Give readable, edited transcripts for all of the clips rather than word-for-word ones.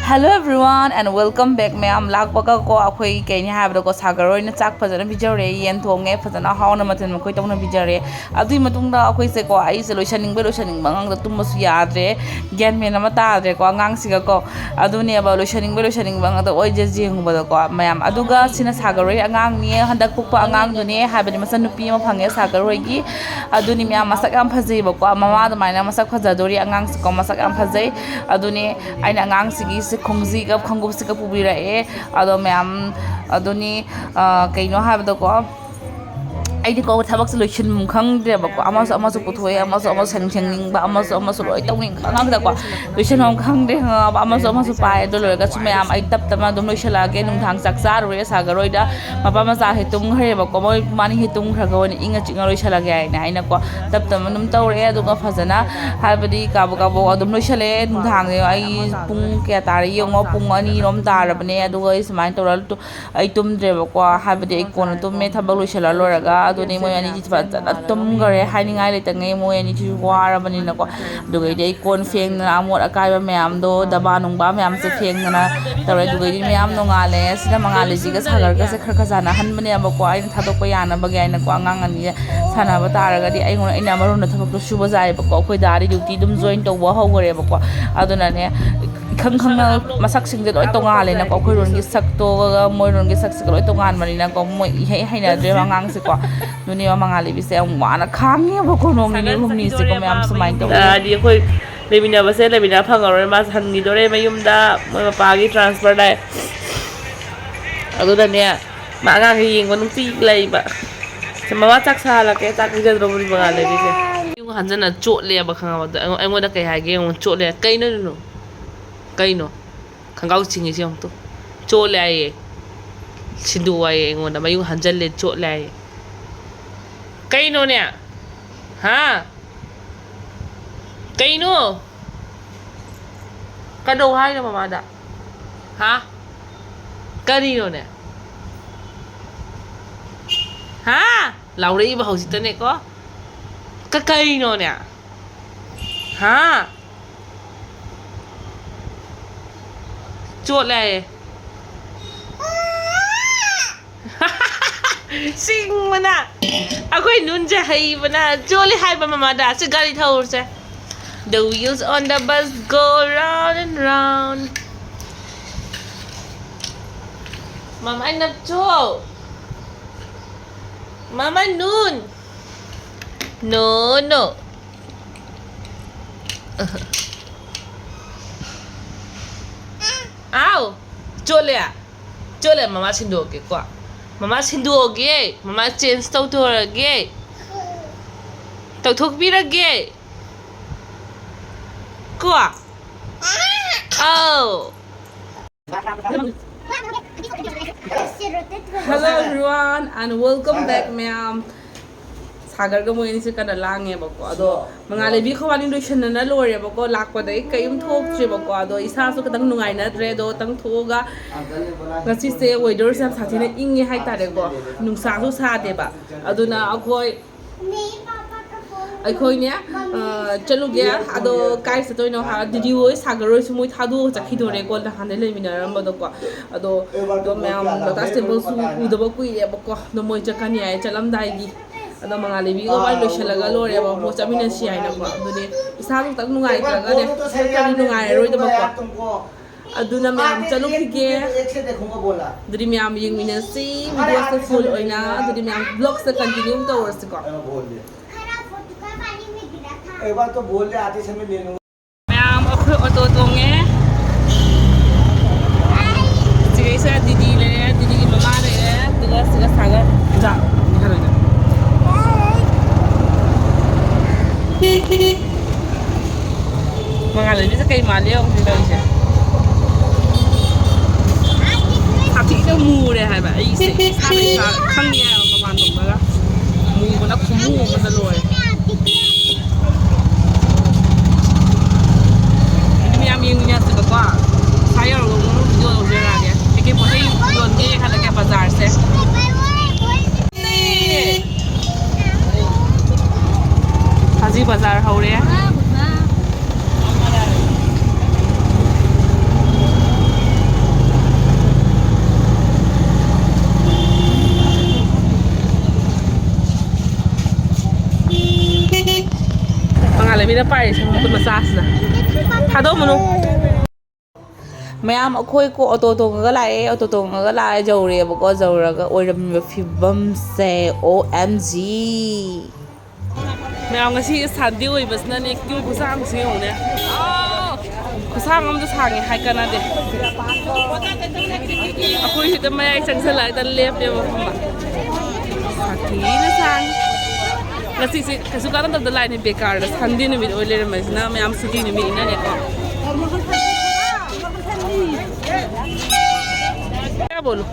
Hello everyone and welcome back ma'am lakpaga ko akhoi keini habdo ko sagaroi na chak phajana bijare yen thonge phajana hauna mathen makoi tawna bijare adui matungda akhoi se ko ai se loisaning bangang da tummasu yadre gyan men ama tadre ko angang siga ko aduni aba loisaning bang da oi je jing ba ko ma'am aduga sina sagaroi angang ni handak pukpa angang duni habani masan nupi ma phange sagaroi gi aduni ma'am masak am phajai ba ko mama da maina masak phajadori angang se ko masak am phajai aduni aina angang sigi khungzi ka khanggup sika pubira ado ma'am aduni kaino habdo ko aidi ko thabak solution mum khangdre ba ko amasu puthoi amasu sengning ba amasu loi tawning ngang da ko solution mum khangde ba amasu pai do loi ga chume am ai tap tama dum loi shala ge nung thang chak char re sagaroi da mapa ma sa hetung hre ba ko moi mani hetung khra ga ni inga chinga loi shala ge ai na aina ko tap tama num tawre adu ga phajana habadi kabu adum loi shale nung thang ai pung kya tari yongo pung ani rom tarabne adu ga ismain toral to ai tumdre ba ko habadi ai kon tum me thabak loi shala loraga aduni moi ani ji fajana tum gare haningai le tangai moi ani ji warabani na ko dugai dei kon feng na amot akai ba myam do daba nung ba myam se feng na tawre dugai di myam no ngale sida mangale ji ga sagar ga se khar jana han bane ba ko ai thadok ko yana ba ga na ko angang ani sana ba taraga di ai ngona ina maron na thabak to shuba jai ba ko khoi dari duty dum join to wa ho gore ba ko aduna ne khang na masak sing de loi tonga le na ko khoi ron gi sak to ga moi ron gi sak se loi tongan mani na ko moi hai na dre angang se ko nuni ma mangali bi se wana khang ni ba ko nom ni hum ni se ko myam sumai to di khoi lebina ba se lebina phangaro ma han gi dore mayum da moi ma pa gi transfer dai adu da ne ma nga gi ying won ti lei ba se ma wa chak sa la ke chak gi dro buri ba le bi se yung han jana chot le ba khanga ba ai ngo da kai ha ge ngo chot le kai no kai no khangau chingi siong to chot le ai sindu ai ngo da mayung han jal le chot le ai kai no ne ha cây nữa cái đầu hai đâu mà đã hả cái đi rồi nè hả lâu đi vào gì tên này có cái cây rồi nè hả chuột này xinh mà nè à quên nun chạy mà nè chuột lấy hai bà mà đã sẽ gari thâu rồi. The wheels on the bus go round and round. Mama anh nắp chỗ. Mama noon. No. Ow. Chỗ lẹ mama xin đùa kìa quả. Mama xin đùa kìa. Mama change tàu thua rồi kìa. Tàu thuốc biết rồi kìa. Quoi? Oh. Hello everyone and welcome back ma'am sagar ga moi ni se kana lange ba ko ado mangale bi khawani do shan na lore ba ko lakpa dai kayum thok che ba ko ado isa so kadang nungai na dre do tang thoga ngasi se weather sam sathi na inge hai ta de ko nungsa so sa de ba aduna akhoi akhoi ne chalu gya ado kai se toino ha didi oi sagaroi sumoi thadu chakhi dore ko la hanle le mina ram do ko ado do ma'am lotus temple su u do ba kui le ba ko no moi chakani ai chalam dai gi ado mangali bi ko bai lo shalaga lo re ba mo chamina si ai na ko ado ne isa lu tak nungai ta ga ne sa ka nungai roi do ba ko aduna ma'am chalu khige dudi ma'am ying mina si video se full oina dudi ma'am vlog se continue to वर्स को एक बार तो बोल दे आते समय ले लूंगा ma'am अखोई ऑटो तोंगे सिगे से दीदी ले दीदी की ममा ले दुगा सिगा सागर जा निकल जा मंगाले भी से कई माले हो फिर इसे हाथी तो मुंह रे है भाई इसे सारे खंग नहीं है प्रमाण तो मगा मुंह बना खुमू बना लोए yang minyak tu apa? Saya orang jual jual dia. Fikir boleh jual ni kalau ke bazar se. Haji bazar हो रहे हैं ꯂꯩꯕꯤꯅ ꯄꯥꯏꯔꯤꯁꯦ ꯃꯈꯨꯠ ꯃꯆꯥꯁꯤꯗ ꯊꯥꯗꯣꯛꯃꯅꯨ ꯃꯌꯥꯝ ꯑꯩꯈꯣꯏ ꯀꯣ ꯑꯣꯇꯣ ꯇꯣꯡꯉꯒ ꯂꯥꯛꯑꯦ ꯑꯣꯇꯣ ꯇꯣꯡꯉꯒ ꯂꯥꯛꯑꯦ ꯌꯧꯔꯦꯕꯀꯣ ꯌꯧꯔꯒ ꯑꯣꯏꯔꯝꯃꯤꯕ ꯐꯤꯕꯝꯁꯦ OMG ꯃꯌꯥꯝ ꯉꯁꯤ ꯁꯟꯗꯦ ꯑꯣꯏꯕꯁꯤꯅꯅꯦ ꯀ꯭ꯌꯨ ꯈꯨꯁꯥꯡꯁꯤ ꯌꯦꯡꯉꯨꯅꯦ ꯈꯨꯁꯥꯡ ꯑꯃꯗ ꯁꯥꯡꯉꯦ ꯍꯥꯏ ꯀꯥꯟꯅꯗꯦ ꯑꯩꯈꯣꯏ ꯁꯤꯗ ꯃꯌꯥꯏ ꯆꯪꯁꯜꯂꯛꯑꯒ ꯂꯦꯞꯄꯦꯕ ꯐꯝꯕ ꯁꯥꯊꯤꯅ ꯁꯥꯡꯉꯤ ꯉꯁꯤꯁꯦ ꯀꯩꯁꯨ ꯀꯥꯟꯅꯗꯕꯗ ꯂꯥꯛꯏꯅꯦ ꯕꯦꯀꯥꯔꯗ ꯁꯟꯗꯦ ꯅꯨꯃꯤꯠ ꯑꯣꯏ ꯂꯩꯔꯝꯕꯁꯤꯅ ꯃꯌꯥꯝ ꯁꯨꯇꯤ ꯅꯨꯃꯤꯠꯅꯤꯅꯅꯦꯀꯣ क्या बोलो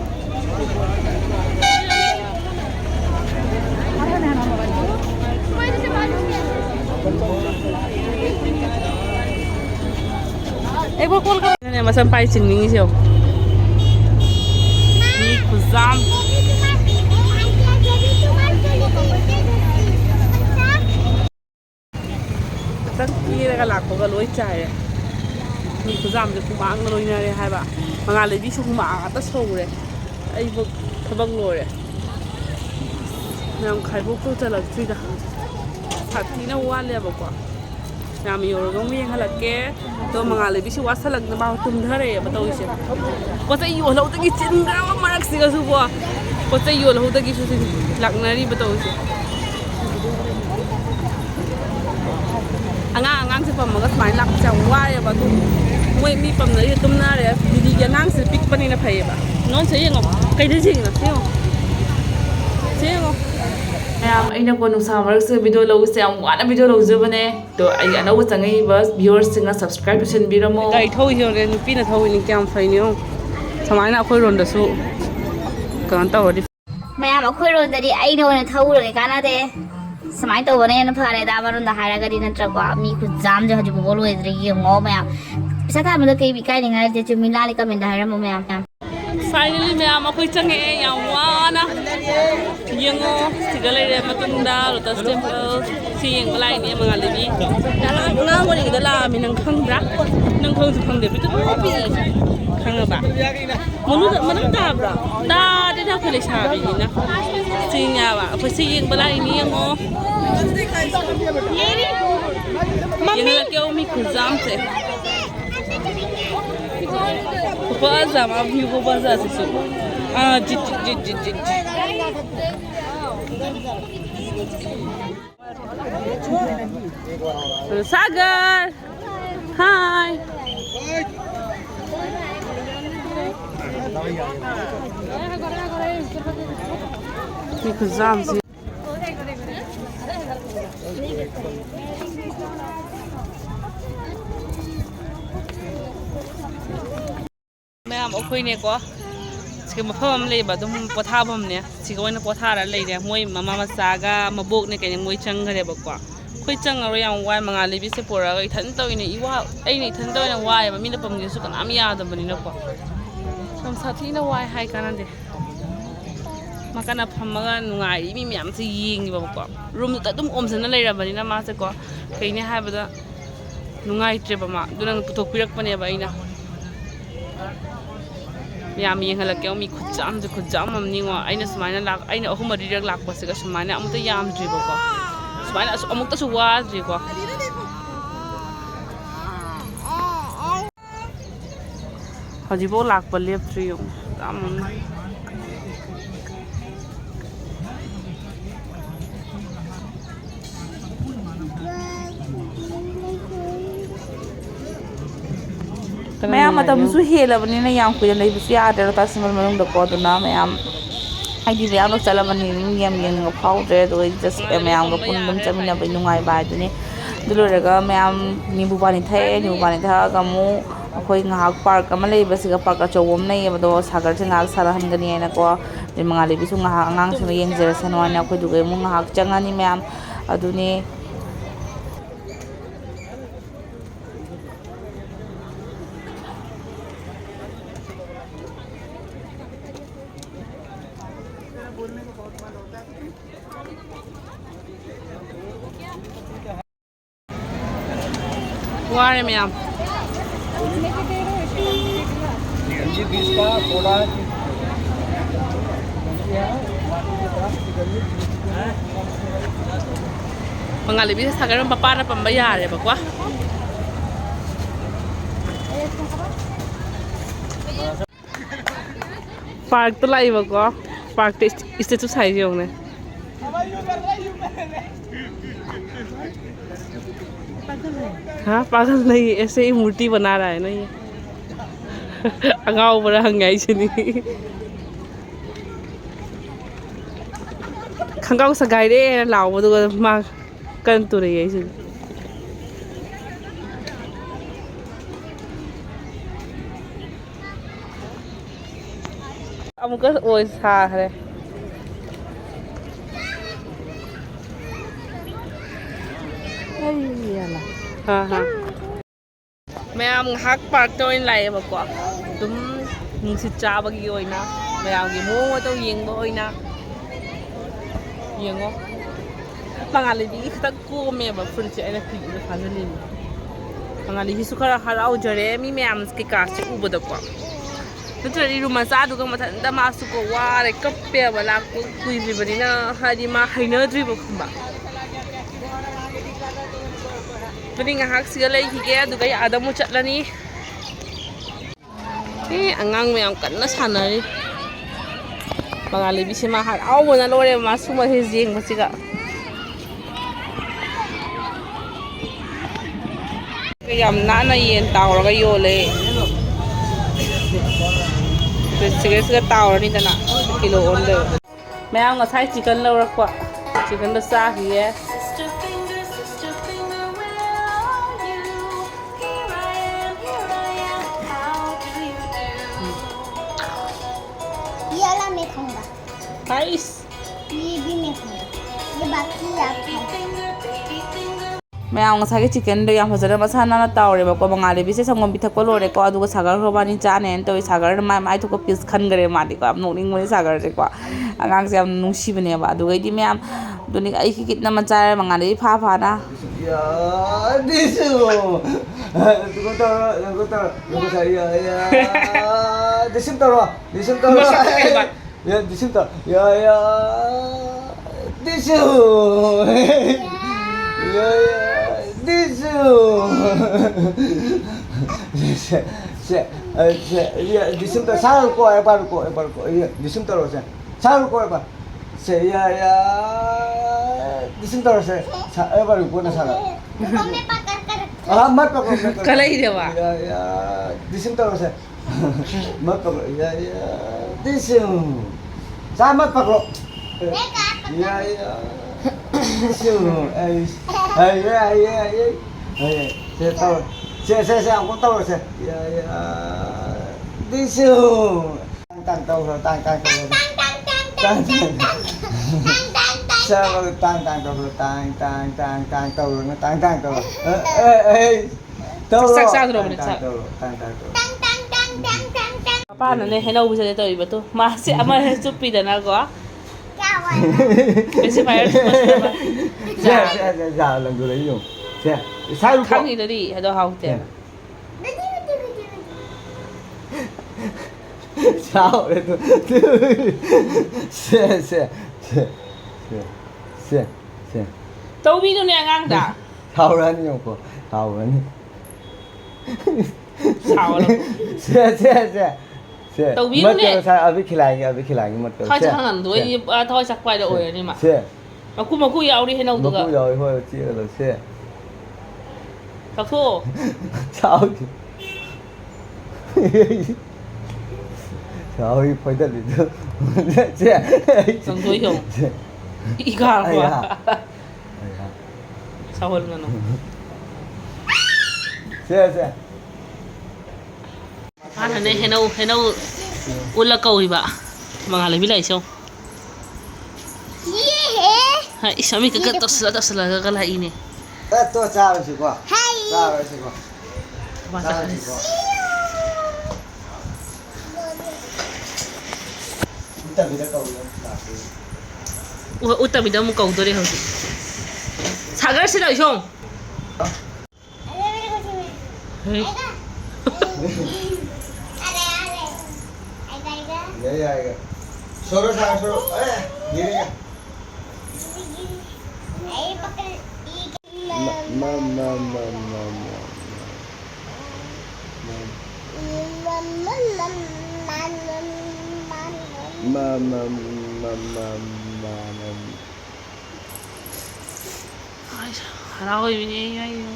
एक बार कॉल कर मसन पाई चिन्नी से हो नी खुजाम तक ये का लाखों का लोई चाहे नी खुजाम जो कुमांग लोई ना रे है बा मंगाले भी शुभ मांग आता सो रे आई वो थबक लो रे मैम खाई बुक तो चला चुका साथी ना हुआ ले बको मैम योर गम ये हलक के तो मंगाले भी शुभ वासा लगने बाहर तुम धरे बताओ इसे पता यो लो तक चिंगा मरक सिगा सुबह पता यो लो तक इसे लगना री बताओ इसे angang se pamaga smai lak chang wai ba tu moi mi pam na ye tum na re didi ya ngang se pik pani na phai ba non se yeng kai de jing na se yo ꯃꯌꯥꯝ ꯑꯩꯅ ꯀꯣ ꯅꯨꯡꯁꯥ ꯃꯔꯛꯁꯦ video ꯂꯧꯕꯁꯦ ꯌꯥꯝ ꯋꯥꯅ video ꯂꯧꯖꯕꯅꯦ ꯑꯗꯣ ꯑꯩ ꯑꯅꯧꯕ ꯆꯪꯉꯛꯏꯕ ꯚꯤꯌꯨꯋꯔꯁꯤꯡꯅ subscribe ꯇꯧꯁꯟꯕꯤꯔꯝꯃꯣ gai thau yo re nupi na thau ni kyam phai ni samaina akhoi ron da su kan ta odi ꯃꯌꯥꯝ ꯑꯩꯈꯣꯏꯔꯣꯝꯗꯗꯤ ꯑꯩꯅ ꯑꯣꯏꯅ ꯊꯧꯔꯒꯦ ꯀꯥꯟꯅꯗꯦ ꯁꯨꯃꯥꯏꯅ ꯇꯧꯕꯅ ꯍꯦꯟꯅ ꯐꯔꯦꯗ ꯑꯃꯔꯣꯝꯗ ꯍꯥꯏꯔꯒꯗꯤ ꯅꯠꯇ꯭ꯔꯀꯣ ꯃꯤ ꯈꯨꯠꯖꯥꯝꯁꯦ ꯍꯧꯖꯤꯛꯐꯥꯎ ꯂꯣꯏꯗ꯭ꯔꯤ ꯌꯦꯡꯉꯣ ꯃꯌꯥꯝ ꯄꯩꯁꯥ ꯇꯥꯟꯕꯗ ꯀꯩ ꯏꯀꯥꯏꯅꯤꯡꯉꯥꯏ ꯂꯩꯇꯦ ꯆꯨꯝꯃꯤ ꯂꯥꯜꯂꯤ ꯀꯃꯦꯟꯗ ꯍꯥꯏꯔꯝꯃꯣ ꯃꯌꯥꯝ finally मैम अखोई चंगे याम वाना यंगो सिगा लेरे मतुंदा लोटस टेंपल सी यंग बलाई ने मंगाले बी दाला ना वरी दला मि नंग खंगब्रा नंग खंग खंगदे बि तो पि खंगबा मनु दाब्रा दा दे दा खले साबि ना सिnya ba अखोई सी यंग बलाई नि यंगो यंग लके ओ मि खुजाम से Baza ma view ko baza sisu. Jit. Sagar. Hi. Ni kuzam si. Ma'am अखोने को मफम पोथाफमने पोथारा लेरे मोई ममा मचागा मबोकने कहीं मोई चंगरेबको अखोई चंगरो याम वाय मंगालेबी से पोरागा इथन तौने इवा अने इथन तौने वाय मीना पमगेसु कनाम यादबनिनको सम साथीना वाय हाय कानादे मकाना फमगा नुंगाई मी मैम से येंगिबको रूम त अदुम ओमसना लेरबनिना मासे को कइने हायबदा नुंगाइत्रेबा मा दुना पुथोकपिरकपनेबा अइना याम येंगहलके मी खुजाम हमनिङो अइना सुमाइना लाक अइना अहुम मरिरक लाकपसेगा सुमाइना अमुता यामद्रिबको सुमाइना अमुक्तासु वाद्रिको हजिबो लाकप लेप्त्रियो ताम ꯃꯌꯥꯝ ꯃꯇꯝꯁꯨ ꯍꯦꯜꯂꯕꯅꯤꯅ ꯌꯥꯝ ꯀꯨꯏꯅ ꯂꯩꯕꯁꯨ ꯌꯥꯗ꯭ꯔꯦ ꯇꯥꯁꯤꯃꯜ ꯃꯅꯨꯡꯗꯀꯣ ꯑꯗꯨꯅ ꯃꯌꯥꯝ ꯑꯩꯗꯤ ꯃꯌꯥꯝꯗꯣ ꯆꯠꯂꯕꯅꯤ ꯌꯥꯝ ꯌꯦꯡꯅꯤꯡꯕ ꯐꯥꯎꯗ꯭ꯔꯦ ꯑꯗꯨꯒ ꯖꯁ ꯃꯌꯥꯝꯒ ꯄꯨꯟꯅ ꯑꯗꯨꯝ ꯆꯠꯃꯤꯟꯅꯕꯒꯤ ꯅꯨꯡꯉꯥꯏꯕ ꯍꯥꯏꯗꯨꯅꯤ ꯑꯗꯨ ꯂꯣꯏꯔꯒ ꯃꯌꯥꯝ ꯅꯤꯝꯕꯨ ꯄꯥꯅꯤ ꯊꯛꯑꯦ ꯅꯤꯝꯕꯨ ꯄꯥꯅꯤ ꯊꯛꯑꯒ ꯑꯃꯨꯛ ꯑꯩꯈꯣꯏ ꯉꯥꯏꯍꯥꯛ ꯄꯥꯔꯛ ꯑꯃ ꯂꯩꯕꯁꯤꯒ ꯄꯥꯔꯛ ꯑꯆꯧꯕ ꯑꯃ ꯂꯩꯌꯦꯕꯗꯣ ꯁꯥꯒꯔꯁꯦ ꯉꯥꯏꯍꯥꯛ ꯁꯥꯟꯅꯍꯟꯒꯅꯤ ꯍꯥꯏꯅꯀꯣ ꯃꯉꯥꯂꯩꯕꯤꯁꯨ ꯉꯥꯏꯍꯥꯛ ꯑꯉꯥꯡꯁꯤꯡꯅ ꯌꯦꯡꯖꯔꯁꯅꯨ ꯍꯥꯏꯅ ꯑꯩꯈꯣꯏꯗꯨꯒ ꯑꯃꯨꯛ ꯉꯥꯏꯍꯥꯛ ꯆꯪꯉꯅꯤ ꯃꯌꯥꯝ ꯑꯗꯨꯅꯤ वारे मैम जी 20 का थोड़ा ꯃꯉꯥꯜꯂꯩꯕꯤ ꯁꯥꯒꯔ ꯃꯄꯥꯅ ꯄꯝꯕ ꯌꯥꯔꯦꯕꯀꯣ पार्क लाइबको पार्क स्टेचू साइज होने हाँ पागल नहीं ऐसे ही मूर्ति बना रहा है ना ये अगाव बड़ा हंगाई छनी खंगाव सगाई रे लाव मा कन तुरे है अमुक ओय साखरे हाँ हाँ ma'am ngahak park to in lai ba ko dum nungsit chabagi oina ma'am gi mo to yengbo oina yengo pangalidi khak ko me ba fun che ana pi ba phazalin pangalidi su khara harau jare mi ma'am ke ka se ubo da ko नत्रदि रुमा चादुगा मथन्दा मासुको वारे कप्पे बला कुइब्रिबनिना हादि मा हैनद्रिबो खुम्बा पनि ngahak siga leihige aduga adamu chatlani angang ma'am kanna sanari Pangalay bisi mahal aw na lore masu mahizing masiga kayam nana yen tawraga yole Sige tao ni tana kilo onde. Mẹ ngà sai chicken lâu rồi quá. Chicken đó xa kìa. ये वाला मैं खाऊंगा। Nice. ये भी मैं खाऊंगा। ये बाकी आप खाओ। मैम ngसाई chicken do yang phajara masana na tawre ba ko bangali bise samgom bithak ko lore ko adu ko sagar robani chane to sagar mai to ko piece khan gare ma di ko am noning moni sagar je ko angang se am nungsi bane ba adu gai di ma'am doni ai ki kitna ma chare bangali pha pha na Ya, disu. Tunggu saya ya. Disim taro. Ya, disim taro. Ya. Disu. Ya. Disu. Ya, disim taro. Sal ko, ebar ko. Ya, disim taro se. Sal ko ebar. Ya. Disim taro se. Ebar ko na sala. मैं पकड़ कर Ah, mat pako. Kalay dewa. Ya. Disim taro se. Mat pako. Ya. Disim. Sa mat pako. Ya. Disim. Ay. Se taro. Se ang ko taro se. Ya. Disim. Tang taro. Sa tang taro. Saksak ro bani sak. Tang. Pa na ne henau bisa to iba to. Masi ama chupi da na ko. क्या हुआ Besi fire ba. Ja lang go đấy dùng. Se. Sai Khang ni dari hado hau te. Sao đấy tôi. Se. Tau bi no ne ngang da. Sao ra nhiều của. Sao ra. Sao lo. Se. Tàu bí mất luôn nè. sao abi khilangi mất Thôi chắc hẳn tôi thôi chắc quay được ổi này mà. Se. Mà cu yau đi henau Nó tu ga. cũng rồi thôi chia rồi se. Tao thua. Sao Trời phải thật đi chứ. Xong tôi hiểu. Iga quá. Sao hơn nó. Se. Anh này henau ula câu gì vậy? Mà ngài lấy bí lại sao? ये है Hai, sami cái top sila cái lại ini. Tôi sao rồi chị qua. हाय Sao rồi chị qua. Masa Sao kan. chị qua. Kita bisa kau yang Uta bida mo câu tôi đi không? Sagar sila isong. अरे मेरे को Hey. Iya. Soro. Eh, gini ya. ये पकड़ ये 하라고 이미 아유.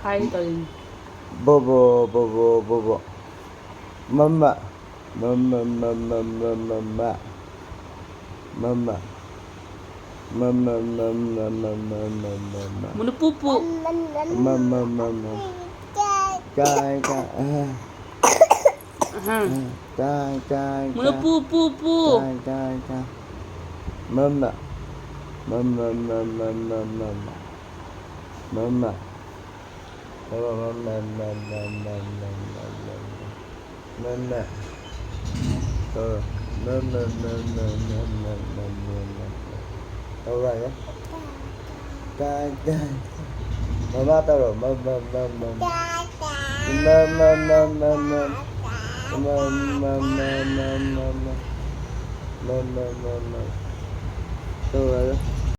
하이더인. 문을 뿌뿌. 문을 뿌뿌뿌. Mama.